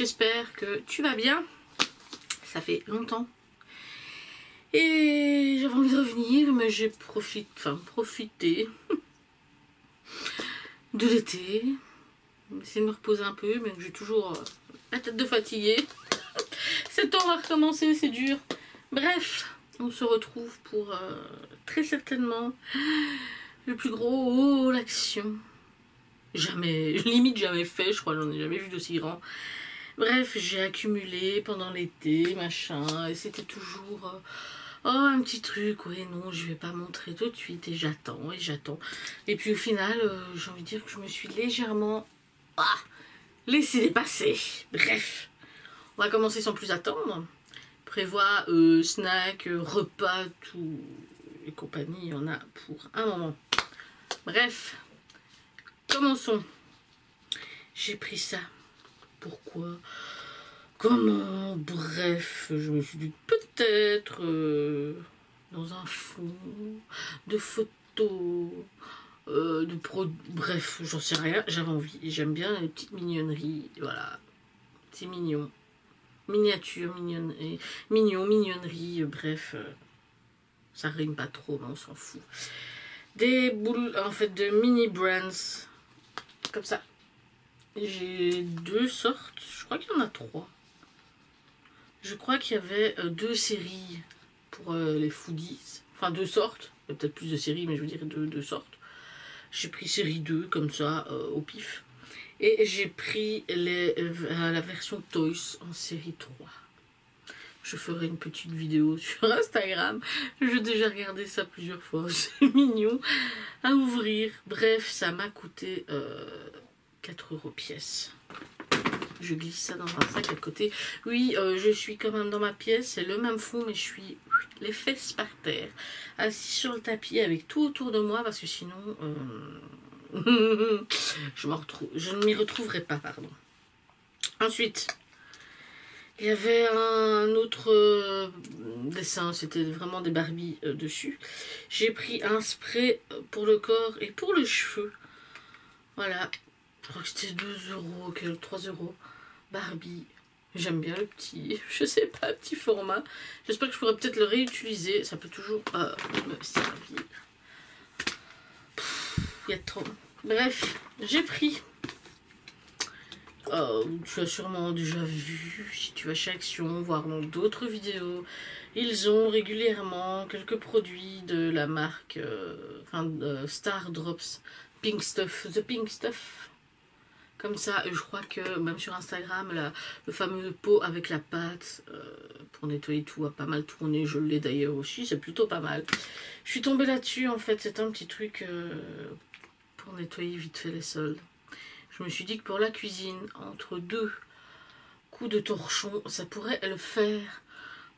j'espère que tu vas bien. Ça fait longtemps. Et j'avais envie de revenir, mais j'ai profité de l'été. Essayer de me reposer un peu, mais j'ai toujours la tête de fatiguée. Cet temps va recommencer, c'est dur. Bref, on se retrouve pour très certainement le plus gros haul action. Limite jamais fait, je crois, j'en ai jamais vu d'aussi grand. Bref, j'ai accumulé pendant l'été, machin, et c'était toujours... oh, un petit truc, ouais, non, je vais pas montrer tout de suite, et j'attends, et j'attends. Et puis au final, j'ai envie de dire que je me suis légèrement laissé dépasser. Bref, on va commencer sans plus attendre. Prévoit snack, repas, tout et compagnie, il y en a pour un moment. Bref, commençons. J'ai pris ça. Pourquoi? Comment? Bref, je me suis dit peut-être dans un fond de photos, bref, j'en sais rien, j'avais envie. J'aime bien les petites mignonneries, voilà. C'est mignon. Miniature, mignonnerie, bref. Ça rime pas trop, mais on s'en fout. Des boules, en fait, de mini brands. Comme ça. J'ai deux sortes. Je crois qu'il y en a trois. Je crois qu'il y avait deux séries pour les foodies. Enfin, deux sortes. Il y a peut-être plus de séries, mais je veux dire deux sortes. J'ai pris série 2, comme ça, au pif. Et j'ai pris la version Toys en série 3. Je ferai une petite vidéo sur Instagram. J'ai déjà regardé ça plusieurs fois. C'est mignon à ouvrir. Bref, ça m'a coûté 4 € pièce. Je glisse ça dans un sac à côté. Oui, je suis quand même dans ma pièce. C'est le même fond, mais je suis les fesses par terre. Assis sur le tapis avec tout autour de moi. Parce que sinon, je ne m'y retrouverai pas, pardon. Ensuite, il y avait un autre dessin. C'était vraiment des Barbies dessus. J'ai pris un spray pour le corps et pour les cheveux. Voilà. Je crois que c'était 2 €, 3 €. Barbie. J'aime bien le petit, je sais pas, petit format. J'espère que je pourrais peut-être le réutiliser. Ça peut toujours me servir. Il y a trop. Bref, j'ai pris. Tu as sûrement déjà vu, si tu vas chez Action, voir dans d'autres vidéos. Ils ont régulièrement quelques produits de la marque Star Drops Pink Stuff. The Pink Stuff. Comme ça, je crois que même sur Instagram, le fameux pot avec la pâte pour nettoyer tout a pas mal tourné. Je l'ai d'ailleurs aussi, c'est plutôt pas mal. Je suis tombée là-dessus, en fait, c'est un petit truc pour nettoyer vite fait les sols. Je me suis dit que pour la cuisine, entre 2 coups de torchon, ça pourrait le faire.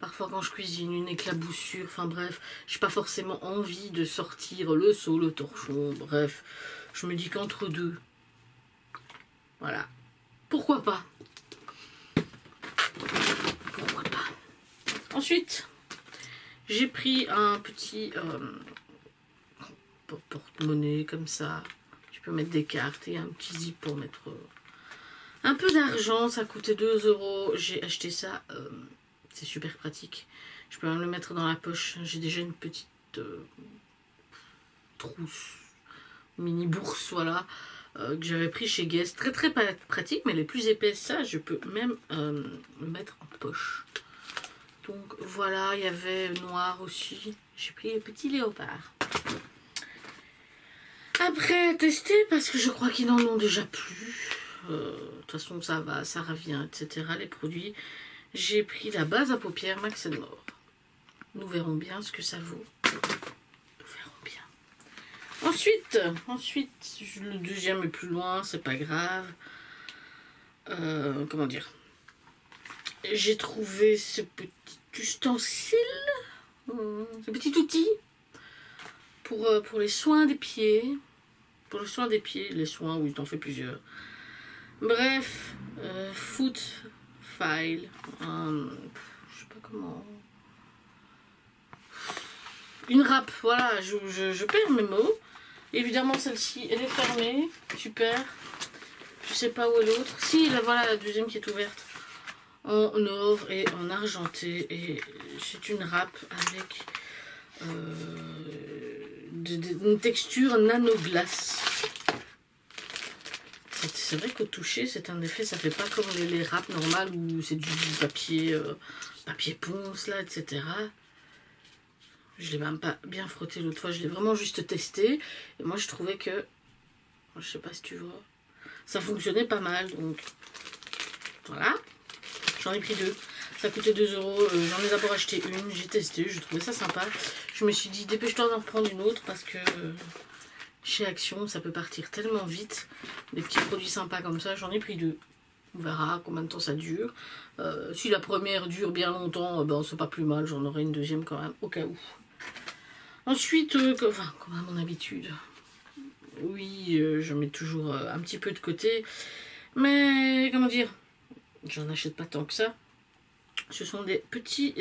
Parfois quand je cuisine, une éclaboussure, enfin bref, j'ai pas forcément envie de sortir le seau, le torchon, bref. Je me dis qu'entre deux... Voilà. Pourquoi pas? Pourquoi pas? Ensuite, j'ai pris un petit porte-monnaie comme ça. Tu peux mettre des cartes et un petit zip pour mettre un peu d'argent. Ça coûtait 2 €. J'ai acheté ça. C'est super pratique. Je peux même le mettre dans la poche. J'ai déjà une petite trousse, mini bourse, voilà. Que j'avais pris chez Guess, très pratique, mais les plus épaisses, ça je peux même le mettre en poche. Donc voilà, il y avait noir aussi, j'ai pris le petit léopard. Après tester, parce que je crois qu'ils n'en ont déjà plus, de toute façon ça va, ça revient, etc. les produits, j'ai pris la base à paupières Max & More. Nous verrons bien ce que ça vaut. Ensuite, le deuxième est plus loin, c'est pas grave. Comment dire? J'ai trouvé ce petit ustensile, ce petit outil pour les soins des pieds. Pour le soin des pieds, les soins, oui, t'en fais plusieurs. Bref, foot file, je sais pas comment... Une râpe, voilà, je perds mes mots. Évidemment, celle-ci, elle est fermée. Super. Je sais pas où est l'autre. Si, là, voilà la deuxième qui est ouverte. en or et en argenté. Et c'est une râpe avec une texture nanoglace. C'est vrai qu'au toucher, c'est un effet, ça fait pas comme les râpes normales où c'est du papier, papier ponce là, etc. Je l'ai même pas bien frotté l'autre fois, je l'ai vraiment juste testé. Et moi je trouvais que, je sais pas si tu vois, ça fonctionnait pas mal. Donc voilà, j'en ai pris 2. Ça coûtait 2 €. J'en ai d'abord acheté une, j'ai testé, je trouvais ça sympa. Je me suis dit dépêche-toi d'en reprendre une autre parce que chez Action ça peut partir tellement vite. Des petits produits sympas comme ça, j'en ai pris 2. On verra combien de temps ça dure. Si la première dure bien longtemps, ben, c'est pas plus mal, j'en aurai une deuxième quand même, au cas où. Ensuite, comme à mon habitude, oui, je mets toujours un petit peu de côté. Mais, comment dire, j'en achète pas tant que ça. Ce sont des petits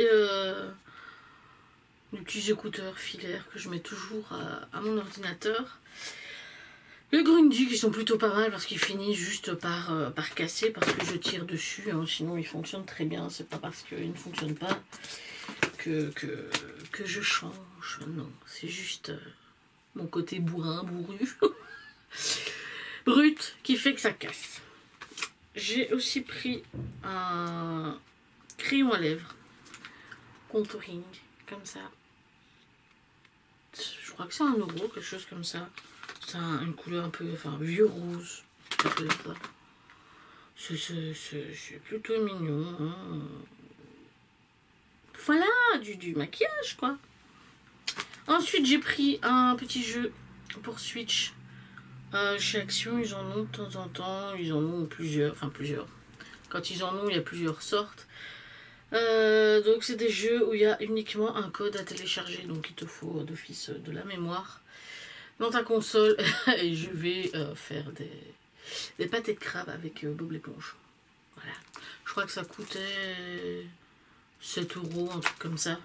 écouteurs filaires que je mets toujours à mon ordinateur. Les Grundig, ils sont plutôt pas mal parce qu'ils finissent juste par casser, parce que je tire dessus, hein, sinon ils fonctionnent très bien. C'est pas parce qu'ils ne fonctionnent pas que je change, non, c'est juste mon côté bourrin, bourru, brut, qui fait que ça casse. J'ai aussi pris un crayon à lèvres, contouring, comme ça. Je crois que c'est 1 €, quelque chose comme ça. C'est une couleur un peu, enfin, vieux rose. C'est plutôt mignon. Hein. Voilà, du maquillage, quoi. Ensuite, j'ai pris un petit jeu pour Switch. Chez Action, ils en ont de temps en temps. Ils en ont plusieurs. Enfin, plusieurs. Quand ils en ont, il y a plusieurs sortes. Donc, c'est des jeux où il y a uniquement un code à télécharger. Donc, il te faut d'office de la mémoire dans ta console. Et je vais faire des pâtés de crabe avec Bob l'éponge. Voilà. Je crois que ça coûtait 7 €, un truc comme ça.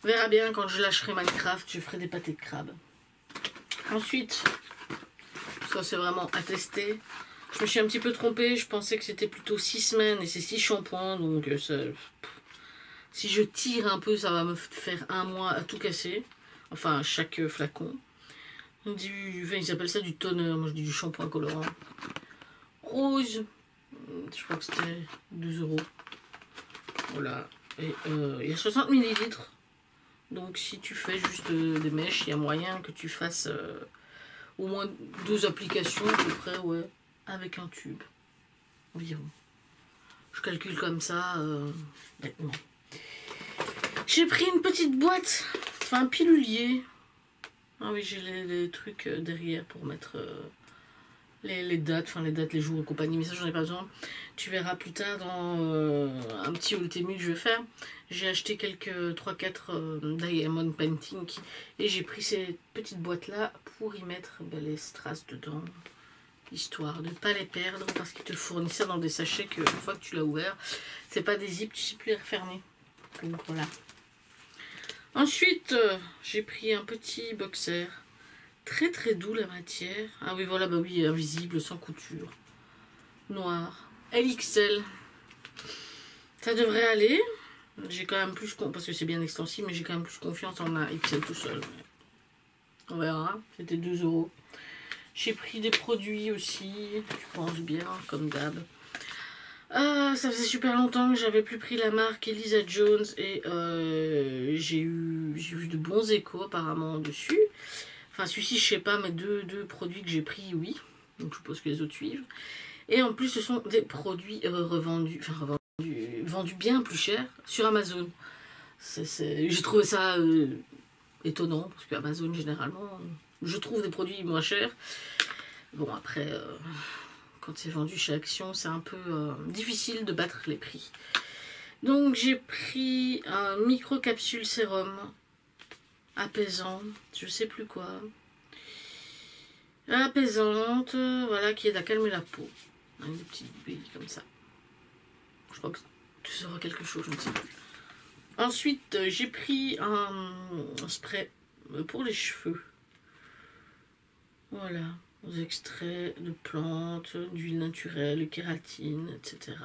On verra bien quand je lâcherai Minecraft, je ferai des pâtés de crabe. Ensuite, ça c'est vraiment à tester. Je me suis un petit peu trompée, je pensais que c'était plutôt 6 semaines et c'est 6 shampoings. Donc ça, si je tire un peu, ça va me faire 1 mois à tout casser. Enfin, chaque flacon. Ils appellent ça du toner, moi je dis du shampoing colorant. Rose, je crois que c'était 2 €. Voilà, et il y a 60 ml. Donc si tu fais juste des mèches, il y a moyen que tu fasses au moins 2 applications à peu près, ouais, avec un tube environ. Je calcule comme ça bêtement. J'ai pris une petite boîte, enfin un pilulier. Ah oui, j'ai les trucs derrière pour mettre les dates, enfin les dates, les jours et compagnie, mais ça j'en ai pas besoin. Tu verras plus tard dans un petit haul Temu que je vais faire. J'ai acheté quelques 3-4 diamond painting et j'ai pris ces petites boîtes là pour y mettre les strass dedans, histoire de ne pas les perdre, parce qu'ils te fournissent ça dans des sachets que une fois que tu l'as ouvert, c'est pas des zips, tu sais plus les refermer. Donc voilà. Ensuite, j'ai pris un petit boxer. Très très doux la matière. Ah oui, voilà, bah oui, invisible, sans couture. Noir. LXL. Ça devrait aller. J'ai quand même plus, parce que c'est bien extensible, mais j'ai quand même plus confiance en un XL tout seul. On verra. C'était 2 €. J'ai pris des produits aussi, je pense bien, comme d'hab. Ça faisait super longtemps que j'avais plus pris la marque Elisa Jones et j'ai eu de bons échos apparemment dessus. Enfin, celui-ci, je sais pas, mais deux produits que j'ai pris, oui. Donc, je suppose que les autres suivent. Et en plus, ce sont des produits vendus bien plus cher sur Amazon. J'ai trouvé ça étonnant, parce que Amazon, généralement, je trouve des produits moins chers. Bon, après, quand c'est vendu chez Action, c'est un peu difficile de battre les prix. Donc, j'ai pris un micro-capsule sérum apaisant, je sais plus quoi. Apaisante, voilà, qui aide à calmer la peau. Une petite bille comme ça. Je crois que tu sauras quelque chose, je ne sais plus. Ensuite, j'ai pris un spray pour les cheveux. Voilà. extraits de plantes, d'huile naturelle, kératine, etc.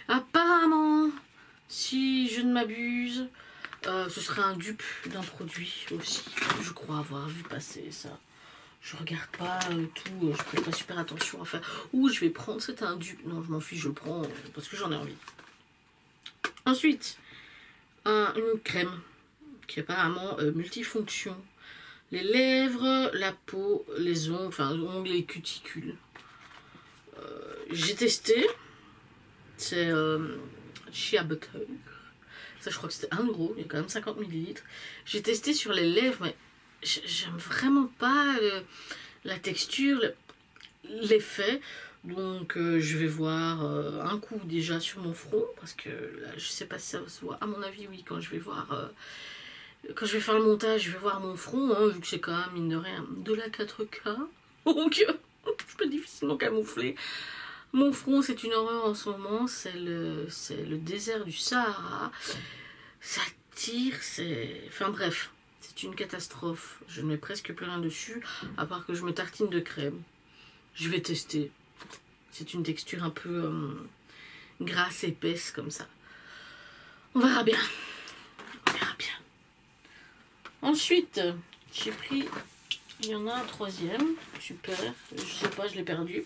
Apparemment, si je ne m'abuse, ce serait un dupe d'un produit aussi. Je crois avoir vu passer ça. Je regarde pas tout, je fais pas super attention à faire. Ou je vais prendre, c'est un dupe. Non, je m'en fiche, je le prends parce que j'en ai envie. Ensuite, une crème qui est apparemment multifonction. Les lèvres, la peau, les ongles, enfin ongles et cuticules. J'ai testé. C'est Shea Butter. Ça, je crois que c'était 1 €. Il y a quand même 50 ml. J'ai testé sur les lèvres, mais j'aime vraiment pas la texture, l'effet. Donc, je vais voir un coup déjà sur mon front. Parce que là, je sais pas si ça se voit. À mon avis, oui, quand je vais voir... quand je vais faire le montage, je vais voir mon front, hein, vu que c'est quand même, mine de rien, de la 4K. Donc, je peux difficilement camoufler. Mon front, c'est une horreur en ce moment. C'est le désert du Sahara. Ça tire, c'est... Enfin bref, c'est une catastrophe. Je ne mets presque plus rien dessus, à part que je me tartine de crème. Je vais tester. C'est une texture un peu grasse, épaisse, comme ça. On verra bien. On verra bien. Ensuite, j'ai pris, il y en a un 3e, super, je sais pas, je l'ai perdu.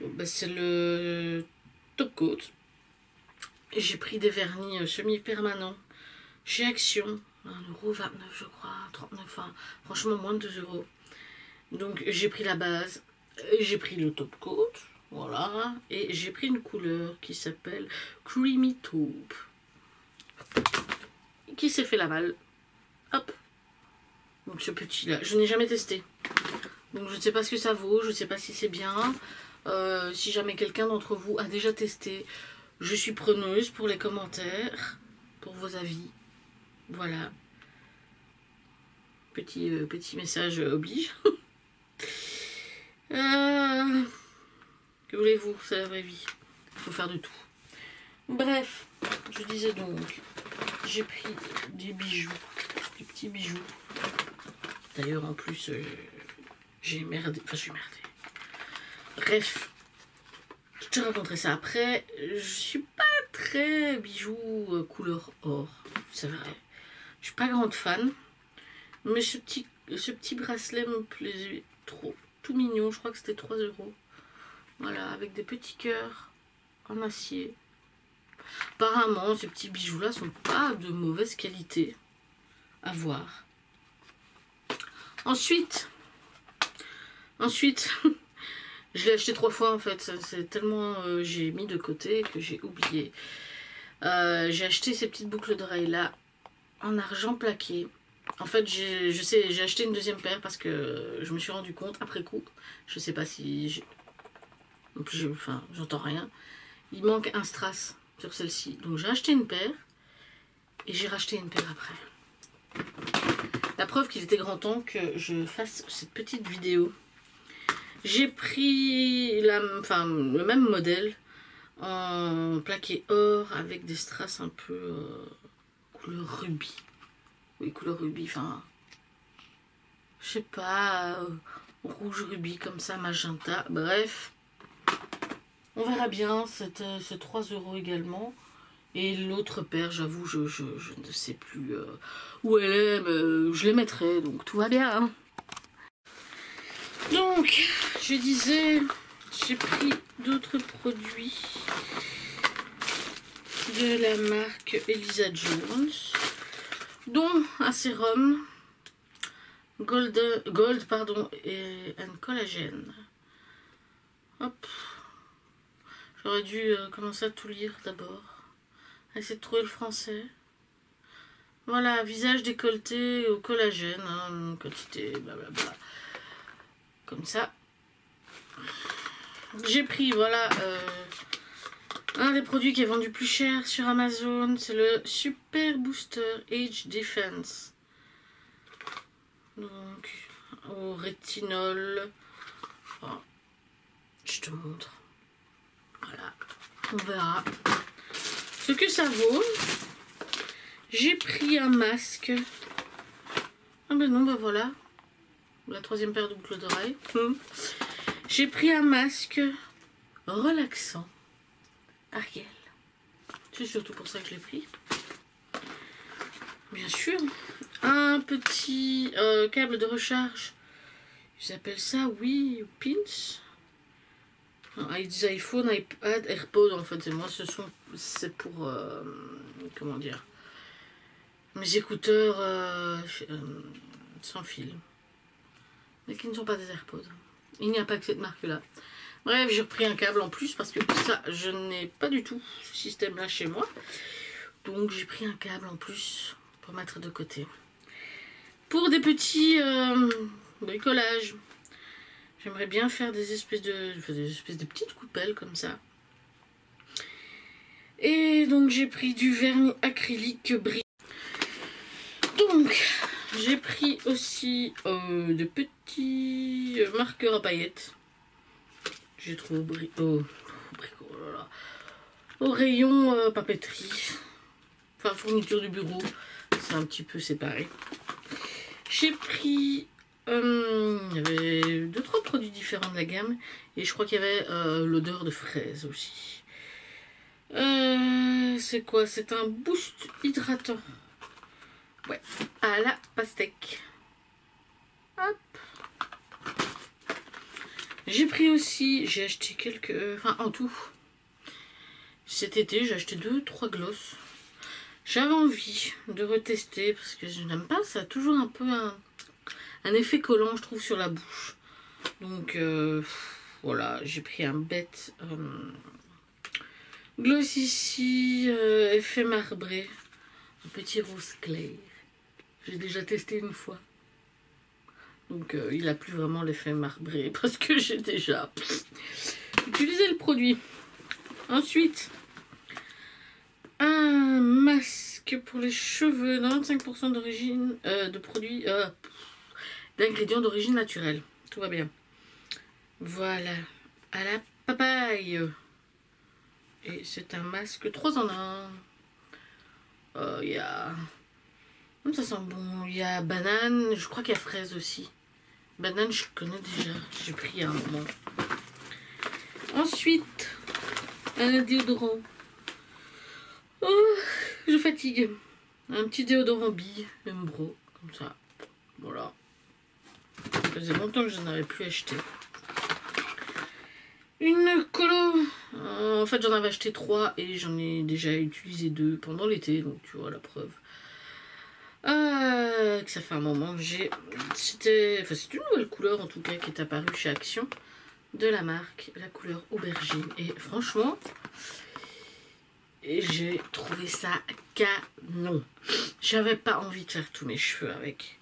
Ben, c'est le Top Coat. J'ai pris des vernis semi-permanents chez Action, 1,29 € je crois, 39, enfin, franchement moins de 2 €. Donc j'ai pris la base, j'ai pris le Top Coat, voilà, et j'ai pris une couleur qui s'appelle Creamy Taupe, qui s'est fait la malle. Hop. Donc ce petit là, je n'ai jamais testé. Donc je ne sais pas ce que ça vaut, je ne sais pas si c'est bien. Si jamais quelqu'un d'entre vous a déjà testé, je suis preneuse pour les commentaires, pour vos avis. Voilà. Petit message oblige. Que voulez-vous, c'est la vraie vie. Il faut faire de tout. Bref, je disais donc, j'ai pris des bijoux. Des petits bijoux. D'ailleurs, en plus, j'ai merdé. Enfin, je suis merdée. Bref, je te raconterai ça après. Je suis pas très bijoux couleur or. C'est vrai. Je suis pas grande fan. Mais ce petit bracelet me plaisait trop. Tout mignon. Je crois que c'était 3 €. Voilà, avec des petits cœurs en acier. Apparemment, ces petits bijoux-là sont pas de mauvaise qualité. À voir. Ensuite, je l'ai acheté 3 fois en fait. C'est tellement j'ai mis de côté que j'ai oublié. J'ai acheté ces petites boucles d'oreilles là en argent plaqué. En fait, j'ai acheté une 2e paire parce que je me suis rendu compte après coup. Je sais pas si enfin, j'entends rien. Il manque un strass sur celle-ci. Donc j'ai acheté une paire et j'ai racheté une paire après. La preuve qu'il était grand temps que je fasse cette petite vidéo. J'ai pris le même modèle en plaqué or avec des strass un peu couleur rubis. Oui, couleur rubis, enfin, je sais pas, rouge rubis comme ça, magenta, bref. On verra bien, c'est 3 € également. Et l'autre paire, j'avoue, je ne sais plus où elle est, mais je les mettrai, donc tout va bien. Hein. Donc, je disais, j'ai pris d'autres produits de la marque Elisa Jones, dont un sérum Gold et un collagène. Hop. J'aurais dû commencer à tout lire d'abord. Essayer de trouver le français. Voilà, visage décolleté au collagène, hein, quantité, blablabla. Comme ça. J'ai pris, voilà, un des produits qui est vendu plus cher sur Amazon. C'est le Super Booster Age Defense. Donc, au rétinol. Oh, je te montre. Voilà, on verra ce que ça vaut. J'ai pris un masque. Ah ben non, ben voilà. la troisième paire de boucles d'oreilles. J'ai pris un masque relaxant Ariel. C'est surtout pour ça que je l'ai pris. Bien sûr. Un petit câble de recharge. Ils appellent ça, oui, pins. Des iPhone, iPad, AirPods en fait. Et moi, c'est pour, comment dire, mes écouteurs sans fil. Mais qui ne sont pas des AirPods. Il n'y a pas que cette marque-là. Bref, j'ai repris un câble en plus parce que ça, je n'ai pas du tout ce système-là chez moi. Donc, j'ai pris un câble en plus pour mettre de côté. Pour des petits bricolages. J'aimerais bien faire des espèces de petites coupelles comme ça. Et donc, j'ai pris du vernis acrylique brillant. Donc, j'ai pris aussi de petits marqueurs à paillettes. J'ai trouvé au rayon papeterie. Enfin, fourniture du bureau. C'est un petit peu séparé. J'ai pris... il y avait 2-3 produits différents de la gamme. Et je crois qu'il y avait l'odeur de fraise aussi. C'est quoi? C'est un boost hydratant. Ouais, à la pastèque. Hop. J'ai pris aussi, j'ai acheté quelques... Enfin, en tout. Cet été, j'ai acheté 2-3 gloss. J'avais envie de retester parce que je n'aime pas. Ça a toujours un peu un effet collant, je trouve, sur la bouche. Donc, voilà, j'ai pris un bête gloss ici, effet marbré. Un petit rose clair. J'ai déjà testé une fois. Donc il n'a plus vraiment l'effet marbré parce que j'ai déjà utilisé le produit. Ensuite, un masque pour les cheveux, 95% d'origine de produits, d'ingrédients d'origine naturelle. Tout va bien. Voilà, à la papaye. Et c'est un masque 3 en 1. Il y a... Ça sent bon. Il y a banane, je crois qu'il y a fraise aussi. Banane, je connais déjà. J'ai pris un moment. Ensuite, un déodorant. Oh, je fatigue. Un petit déodorant bille, Umbro, comme ça. Voilà. Ça faisait longtemps que je n'en avais plus acheté. Une colo. En fait, j'en avais acheté 3 et j'en ai déjà utilisé 2 pendant l'été. Donc, tu vois la preuve. Que ça fait un moment que j'ai... c'est une nouvelle couleur en tout cas qui est apparue chez Action de la marque, la couleur aubergine. Et franchement, j'ai trouvé ça canon. J'avais pas envie de faire tous mes cheveux avec.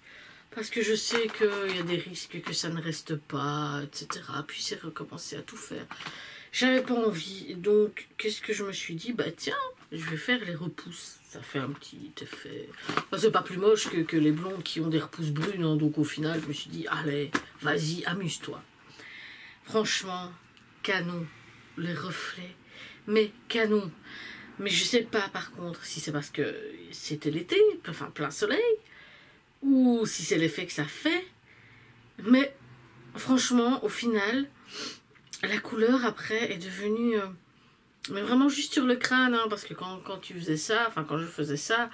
Parce que je sais qu'il y a des risques que ça ne reste pas, etc. Puis c'est recommencer à tout faire. J'avais pas envie. Donc, qu'est-ce que je me suis dit? Bah tiens, je vais faire les repousses. Ça fait un petit effet... Enfin, c'est pas plus moche que les blondes qui ont des repousses brunes. Hein. Donc au final, je me suis dit, allez, vas-y, amuse-toi. Franchement, canon. Les reflets, mais canon. Mais je sais pas par contre si c'est parce que c'était l'été, enfin plein soleil, ou si c'est l'effet que ça fait. Mais franchement, au final, la couleur après est devenue... mais vraiment juste sur le crâne, hein, parce que quand tu faisais ça, enfin quand je faisais ça,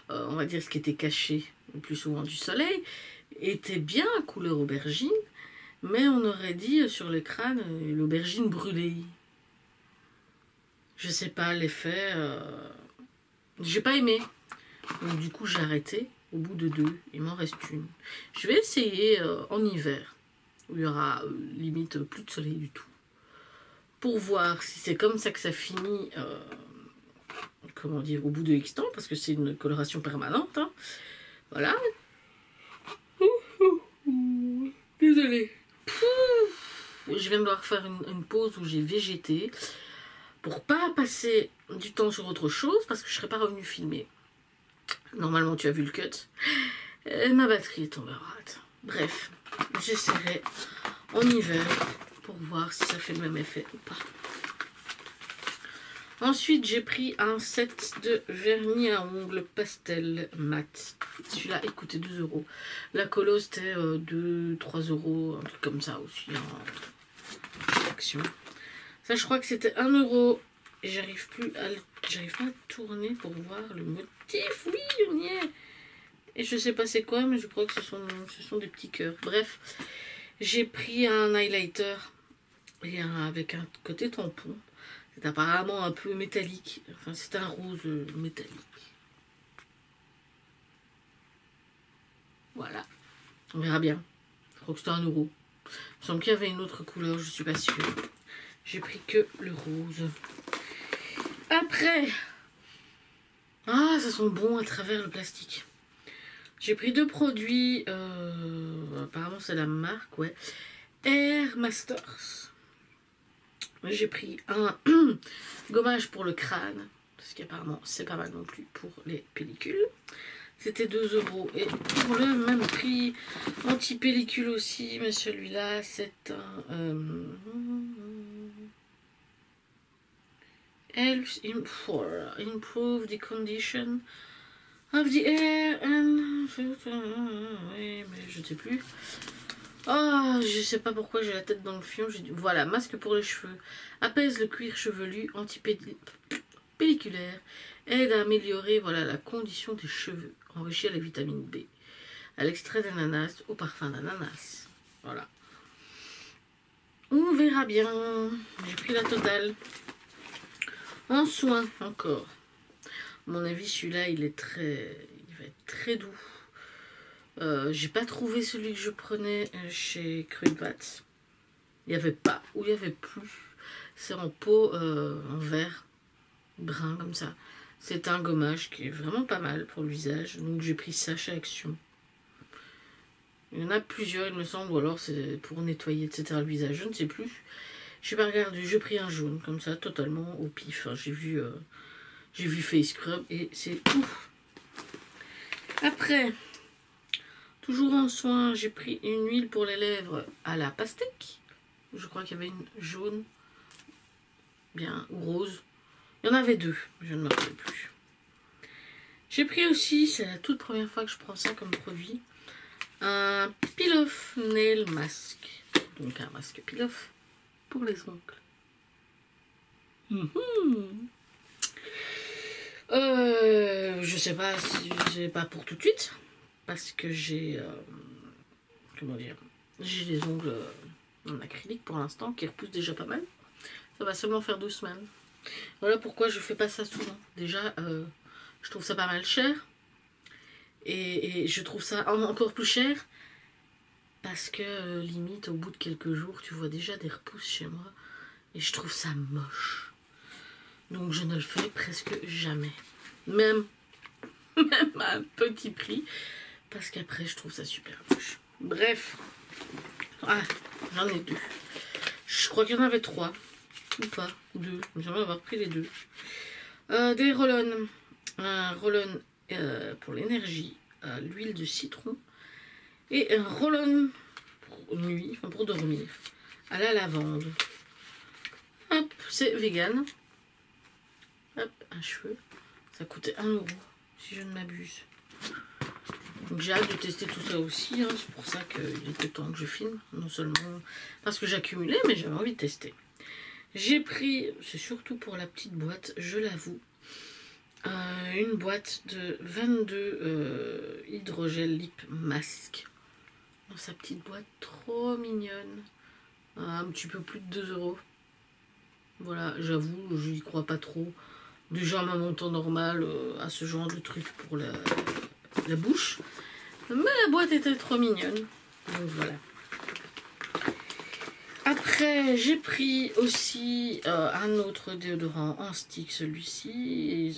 on va dire ce qui était caché le plus souvent du soleil, était bien couleur aubergine, mais on aurait dit sur le crâne l'aubergine brûlée. Je sais pas, l'effet, j'ai pas aimé. Donc du coup j'ai arrêté au bout de 2, il m'en reste une. Je vais essayer en hiver, où il y aura limite plus de soleil du tout. Pour voir si c'est comme ça que ça finit, comment dire, au bout de X temps, parce que c'est une coloration permanente. Hein. Voilà. Désolée. Je viens de devoir faire une pause où j'ai végété pour pas passer du temps sur autre chose, parce que je serais pas revenue filmer. Normalement, tu as vu le cut. Ma batterie est tombée rate. Bref, j'essaierai en hiver pour voir si ça fait le même effet ou pas. Ensuite, j'ai pris un set de vernis à ongles pastel mat. Celui-là, écoutez, 2 €. La colo, c'était 2-3 €, un truc comme ça aussi, en action. Ça, je crois que c'était 1 €. Et j'arrive pas à tourner pour voir le motif. Oui, on y est. Et je sais pas c'est quoi, mais je crois que ce sont des petits cœurs. Bref, j'ai pris un highlighter et avec un côté tampon. C'est apparemment un peu métallique. Enfin, c'est un rose métallique. Voilà. On verra bien. Je crois que c'était 1 €. Il me semble qu'il y avait une autre couleur, je suis pas sûre. J'ai pris que le rose. Après, ah, ça sent bon à travers le plastique. J'ai pris 2 produits, apparemment c'est la marque, ouais. Air Masters. J'ai pris un gommage pour le crâne, parce qu'apparemment c'est pas mal non plus pour les pellicules. C'était 2 €. Et pour le même prix, anti-pellicule aussi, mais celui-là c'est un... helps improve the condition of the air and... Oui, mais je sais plus. Oh, je sais pas pourquoi j'ai la tête dans le fion. Voilà, masque pour les cheveux. Apaise le cuir chevelu, anti-pelliculaire. Aide à améliorer voilà, la condition des cheveux. Enrichi à la vitamine B. À l'extrait d'ananas, au parfum d'ananas. Voilà. On verra bien. J'ai pris la totale. En soin encore. À mon avis, celui-là, il va être très doux. J'ai pas trouvé celui que je prenais chez Kruidvat. Il n'y avait pas, ou il n'y avait plus. C'est en pot, en verre, brun comme ça. C'est un gommage qui est vraiment pas mal pour le visage. Donc j'ai pris ça chez Action. Il y en a plusieurs, il me semble, ou alors c'est pour nettoyer, etc. le visage. Je ne sais plus. Je n'ai pas regardé. J'ai pris un jaune, comme ça, totalement au pif. Hein. J'ai vu Face Scrub et c'est tout. Après, toujours en soin, j'ai pris une huile pour les lèvres à la pastèque. Je crois qu'il y avait une jaune, bien, ou rose. Il y en avait 2, je ne me rappelle plus. J'ai pris aussi, c'est la toute première fois que je prends ça comme produit, un peel-off nail mask. Donc un masque peel-off pour les ongles. Je sais pas si c'est pas pour tout de suite parce que j'ai comment dire, j'ai les ongles en acrylique pour l'instant qui repoussent déjà pas mal. Ça va seulement faire 2 semaines. Voilà pourquoi je fais pas ça souvent. Déjà je trouve ça pas mal cher et je trouve ça encore plus cher parce que limite au bout de quelques jours tu vois déjà des repousses chez moi et je trouve ça moche. Donc je ne le fais presque jamais. Même à un petit prix. Parce qu'après je trouve ça super moche. Bref. Ah, j'en ai 2. Je crois qu'il y en avait 3. Ou pas. 2. J'aimerais avoir pris les 2. Des roll-on. Un roll-on pour l'énergie. L'huile de citron. Et un roll-on pour nuit. Enfin pour dormir. À la lavande. Hop, c'est vegan. Hop, un cheveu. Ça coûtait 1 €, si je ne m'abuse. Donc j'ai hâte de tester tout ça aussi. Hein. C'est pour ça qu'il était temps que je filme. Non seulement parce que j'accumulais, mais j'avais envie de tester. J'ai pris, c'est surtout pour la petite boîte, je l'avoue, une boîte de 22 hydrogel lip mask. Dans sa petite boîte trop mignonne. Un petit peu plus de 2 €. Voilà, j'avoue, je n'y crois pas trop. Déjà, un montant normal à ce genre de truc pour la bouche. Mais la boîte était trop mignonne. Donc voilà. Après, j'ai pris aussi un autre déodorant en stick, celui-ci.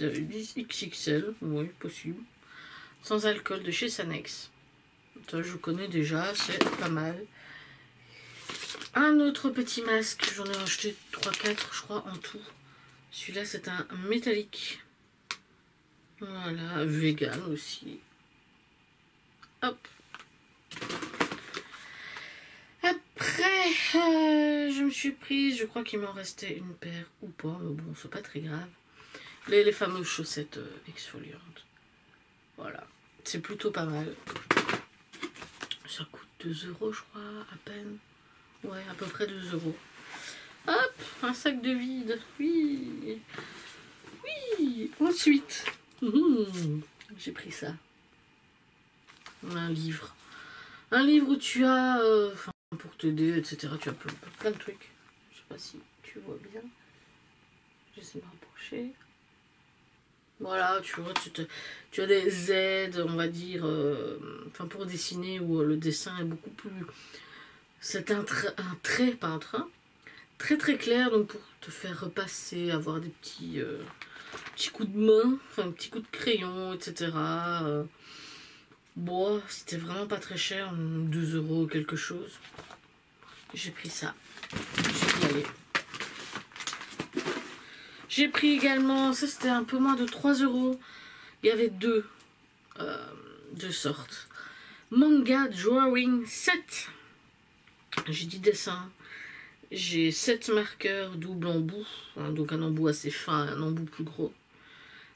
XXL, oui, possible. Sans alcool de chez Sanex. Ça, je connais déjà, c'est pas mal. Un autre petit masque, j'en ai acheté 3-4, je crois, en tout. Celui-là, c'est un métallique. Voilà, vegan aussi. Hop. Après, je me suis prise, je crois qu'il m'en restait une paire ou pas, mais bon, c'est pas très grave. Les fameuses chaussettes exfoliantes. Voilà, c'est plutôt pas mal. Ça coûte 2 € je crois, à peine. Ouais, à peu près 2 €. Hop, un sac de vide. Oui. Oui. Ensuite, j'ai pris ça. Un livre. Un livre où tu as, pour t'aider, etc. Tu as plein de trucs. Je sais pas si tu vois bien. J'essaie de me rapprocher. Voilà, tu vois, tu as des aides, on va dire, pour dessiner, où le dessin est beaucoup plus... C'est un trait, pas un train, très très clair, donc pour te faire repasser, avoir des petits coups de main, un petit coup de crayon, etc. Bon, c'était vraiment pas très cher, 2 € quelque chose. J'ai pris ça, j'ai y aller. J'ai pris également, ça c'était un peu moins de 3 €. Il y avait deux sortes. Manga Drawing Set. J'ai dit dessin. J'ai 7 marqueurs double embout. Donc un embout assez fin, un embout plus gros.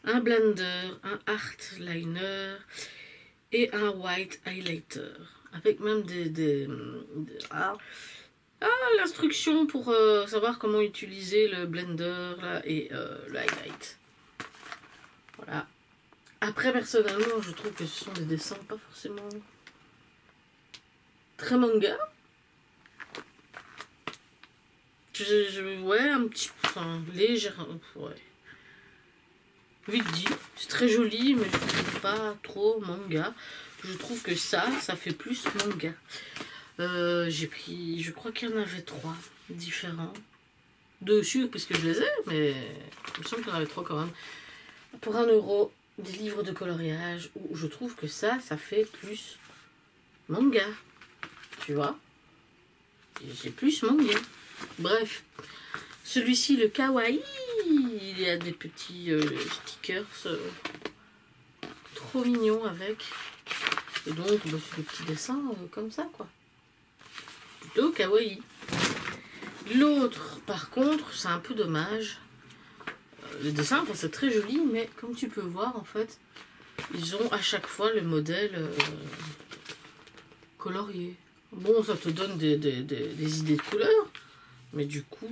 Un blender, un art liner et un white highlighter. Avec même l'instruction pour savoir comment utiliser le blender là, et le highlight. Voilà. Après, personnellement, je trouve que ce sont des dessins pas forcément très manga. Ouais, un petit peu, léger, ouais. Vite dit, c'est très joli, mais je trouve pas trop manga. Je trouve que ça fait plus manga. J'ai pris, je crois qu'il y en avait 3 différents. Dessus, parce que je les ai, mais il me semble qu'il y en avait 3 quand même. Pour 1 €, des livres de coloriage, où je trouve que ça fait plus manga. Tu vois? J'ai plus manga. Bref. Celui-ci, le kawaii, il y a des petits stickers trop mignons avec. Et donc, c'est des petits dessins comme ça, quoi. Plutôt kawaii. L'autre, par contre, c'est un peu dommage. Le dessin, c'est très joli, mais comme tu peux voir, en fait, ils ont à chaque fois le modèle colorié. Bon, ça te donne des idées de couleurs, mais du coup,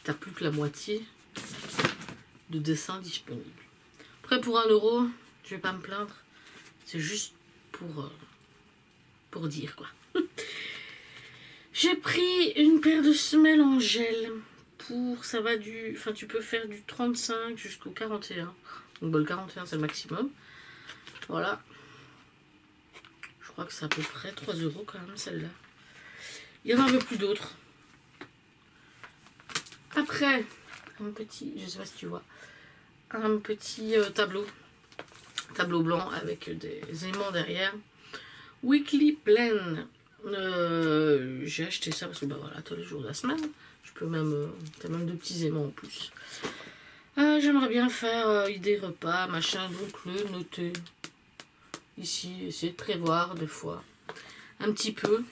t'as plus que la moitié de dessin disponible. Après, pour 1 €, je vais pas me plaindre. C'est juste pour dire, quoi. J'ai pris une paire de semelles en gel. Ça va tu peux faire du 35 jusqu'au 41. Donc le 41 c'est le maximum. Voilà. Je crois que c'est à peu près 3 € quand même celle-là. Il y en avait plus d'autres. Après, un petit, je sais pas si tu vois, un petit tableau blanc avec des aimants derrière. Weekly Plan. J'ai acheté ça parce que voilà, tous les jours de la semaine. Je peux même, t'as même 2 petits aimants en plus. J'aimerais bien faire idée repas, machin, donc le noter. Ici, essayer de prévoir des fois. Un petit peu.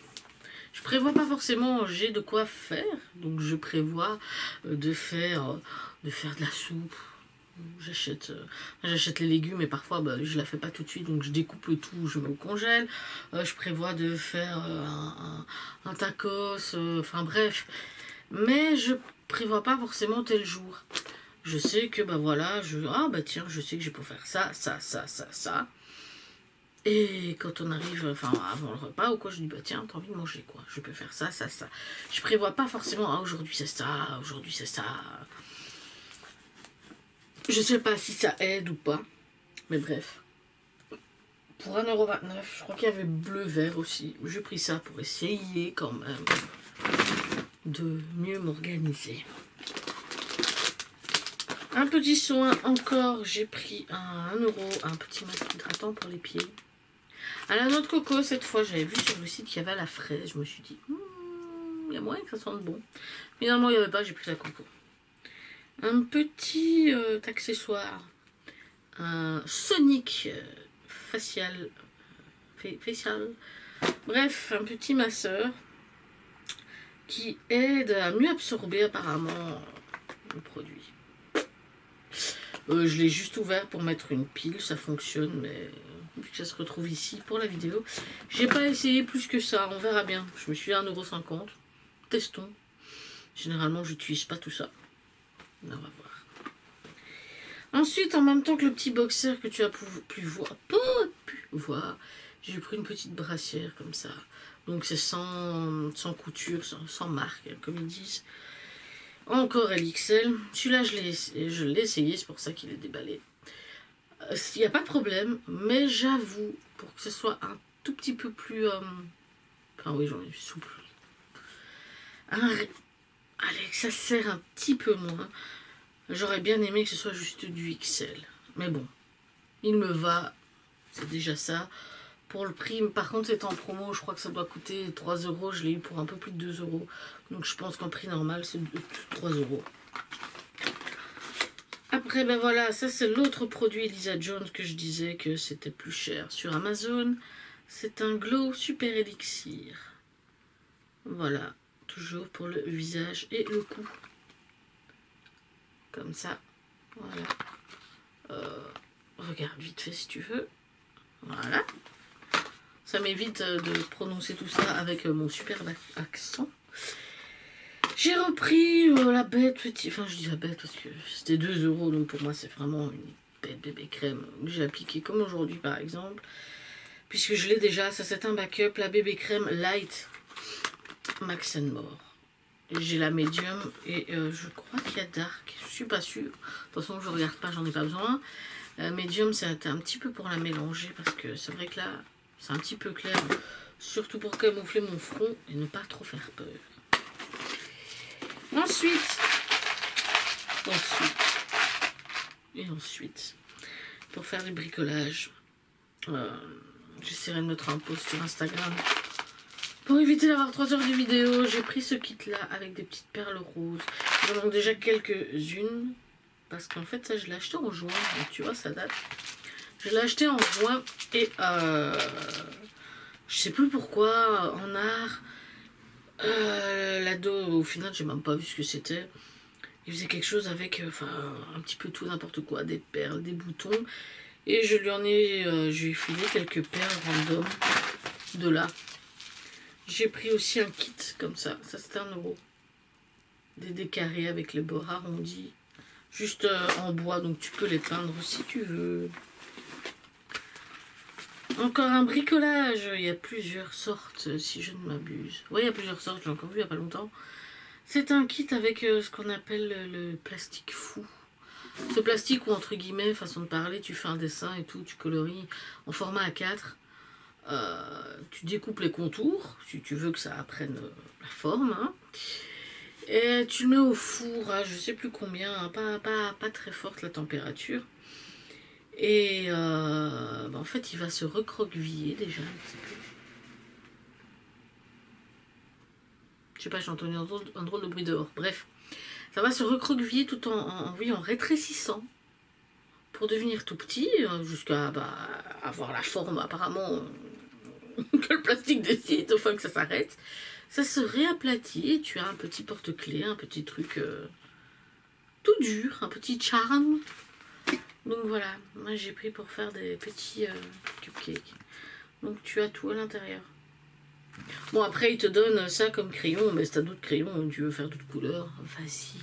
Je prévois pas forcément, j'ai de quoi faire. Donc je prévois de faire de la soupe. J'achète les légumes et parfois je la fais pas tout de suite, donc je découpe le tout, je mets au congèle. Je prévois de faire un tacos, enfin bref. Mais je prévois pas forcément tel jour. Je sais que voilà, tiens, je sais que je peux faire ça. Et quand on arrive, avant le repas ou quoi, je dis tiens, t'as envie de manger quoi, je peux faire ça. Je prévois pas forcément aujourd'hui c'est ça, aujourd'hui c'est ça. Je sais pas si ça aide ou pas, mais bref. Pour 1,29 €, je crois qu'il y avait bleu-vert aussi. J'ai pris ça pour essayer quand même de mieux m'organiser. Un petit soin encore, j'ai pris à 1 €, un petit masque hydratant pour les pieds. À la noix de coco, cette fois, j'avais vu sur le site qu'il y avait à la fraise. Je me suis dit, il y a moyen que ça sente bon. Finalement, il n'y avait pas, j'ai pris la coco. Un petit accessoire, un Sonic facial. Bref, un petit masseur. qui aide à mieux absorber apparemment le produit. Je l'ai juste ouvert pour mettre une pile, ça fonctionne, mais vu que ça se retrouve ici pour la vidéo, j'ai pas essayé plus que ça, on verra bien. Je me suis dit 1,50 €, testons. Généralement, j'utilise pas tout ça. On va voir. Ensuite, en même temps que le petit boxer que tu as pu voir, j'ai pris une petite brassière comme ça. Donc c'est sans couture, sans marque, comme ils disent. Encore LXL. Celui-là, je l'ai essayé, c'est pour ça qu'il est déballé. Il n'y a pas de problème, mais j'avoue, pour que ce soit un tout petit peu plus... Enfin oui, j'en ai souple. Allez, que ça serre un petit peu moins. J'aurais bien aimé que ce soit juste du XL. Mais bon, il me va. C'est déjà ça. Pour le prix, par contre, c'est en promo. Je crois que ça doit coûter 3 €. Je l'ai eu pour un peu plus de 2 €. Donc je pense qu'en prix normal, c'est 3 €. Après, ben voilà, ça c'est l'autre produit Elisa Jones que je disais que c'était plus cher sur Amazon. C'est un Glow Super Elixir. Voilà, toujours pour le visage et le cou. Comme ça, voilà. Regarde vite fait si tu veux. Voilà. Ça m'évite de prononcer tout ça avec mon superbe accent. J'ai repris la bête petite, enfin je dis la bête parce que c'était 2 €, donc pour moi c'est vraiment une bête bébé crème que j'ai appliquée comme aujourd'hui par exemple. Puisque je l'ai déjà, ça c'est un backup, la bébé crème light Max & More. J'ai la médium et je crois qu'il y a dark, je suis pas sûre. De toute façon je regarde pas, j'en ai pas besoin. Médium c'est un petit peu pour la mélanger parce que c'est vrai que là c'est un petit peu clair. Surtout pour camoufler mon front et ne pas trop faire peur. Ensuite, pour faire du bricolage, j'essaierai de mettre un post sur Instagram. Pour éviter d'avoir 3 heures de vidéo, j'ai pris ce kit-là avec des petites perles roses. J'en ai déjà quelques-unes, parce qu'en fait, ça, je l'ai acheté en juin, donc tu vois, ça date. Je l'ai acheté en juin, et je sais plus pourquoi, en art, l'ado, au final, j'ai même pas vu ce que c'était. Il faisait quelque chose avec, un petit peu tout, n'importe quoi, des perles, des boutons. Et je lui ai filé quelques perles random de là. J'ai pris aussi un kit comme ça c'était 1 €. Des dés carrés avec les bords arrondis. Juste en bois, donc tu peux les peindre si tu veux. Encore un bricolage, il y a plusieurs sortes si je ne m'abuse. Oui, il y a plusieurs sortes, j'ai encore vu il n'y a pas longtemps. C'est un kit avec ce qu'on appelle le plastique fou. Ce plastique où, entre guillemets, façon de parler, tu fais un dessin et tout, tu colories en format A4. Tu découpes les contours, si tu veux que ça prenne la forme. Hein. Et tu le mets au four à je sais plus combien, hein, pas très forte la température. Et en fait, il va se recroqueviller déjà un petit peu. Je sais pas, j'ai entendu un drôle de bruit dehors. Bref, ça va se recroqueviller tout en rétrécissant pour devenir tout petit, jusqu'à avoir la forme apparemment que le plastique décide, enfin que ça s'arrête. Ça se réaplatit et tu as un petit porte-clés, un petit truc tout dur, un petit charme. Donc voilà, moi j'ai pris pour faire des petits cupcakes. Donc tu as tout à l'intérieur. Bon, après, il te donne ça comme crayon, mais si t'as d'autres crayons, tu veux faire d'autres couleurs, vas-y.